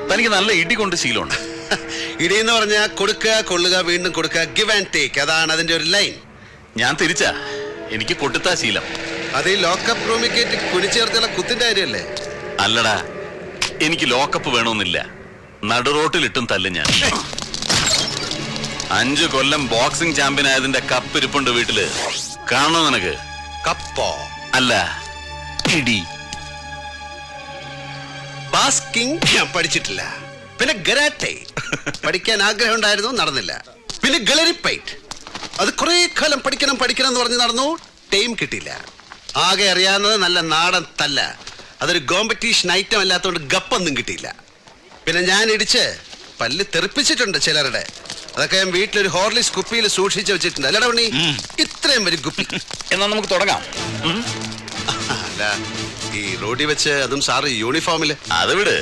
തനിക്ക് നല്ല ഇടി കൊണ്ട് ശീലമുണ്ട്. ഇടിയെന്ന് പറഞ്ഞാൽ കൊടുക്കുക, കൊള്ളുക, വീണ്ടും കൊടുക്കുക, ഗിവ് ആൻഡ് ടേക്ക്. അതാണ് അതിന്റെ ഒരു ലൈൻ. ഞാൻ തിരിച്ചാ, എനിക്ക് കൊട്ടുത്താ ശീലം. അത് ഈ ലോക്കപ്പ് റൂമിൽ കയറ്റി കുനിച്ചേർത്തുള്ള കുത്തിന്റെ കാര്യമല്ലേ? അല്ലടാ, എനിക്ക് ലോക്കപ്പ് വേണമെന്നില്ല. നടുറോട്ടിലിട്ടും തല്ലും ഞാൻ. 5 കൊല്ലം ബോക്സിംഗ് ചാമ്പ്യൻ ആയതിന്റെ കപ്പ് ഇരിപ്പുണ്ട് വീട്ടില്. കാണണോ നിനക്ക്? കപ്പോ? അല്ല, ഇടി. ബാസ്കിംഗ് ഞാൻ പഠിച്ചിട്ടില്ല. പിന്നെ ഗരാട്ടെ പഠിക്കാൻ ആഗ്രഹം ഉണ്ടായിരുന്നു, നടന്നില്ല. പിന്നെ ഗളരിപ്പൈറ്റ്, അത് കുറെ കാലം പഠിക്കണം എന്ന് പറഞ്ഞ് നടന്നു, ടൈം കിട്ടിയില്ല. ആകെ അറിയാവുന്നത് നല്ല നാടൻ തല്ല. അതൊരു കോമ്പറ്റീഷൻ ഐറ്റം അല്ലാത്തതുകൊണ്ട് ഗപ്പൊന്നും കിട്ടിയില്ല. പിന്നെ ഞാൻ ഇടിച്ച് പല്ല് തെറിപ്പിച്ചിട്ടുണ്ട് ചിലരുടെ. അതൊക്കെ ഞാൻ വീട്ടിലൊരു ഹോർലിക്സ് കുപ്പിയിൽ സൂക്ഷിച്ചു വെച്ചിട്ടുണ്ട്. അല്ലടാ ഉണ്ണി, ഇത്രയും വരും കുപ്പി. എന്നാ നമുക്ക് തുടങ്ങാം. അല്ല, ഈ റോഡിൽ വെച്ച്, അതും സാറ് യൂണിഫോമില്. അത് വിട്.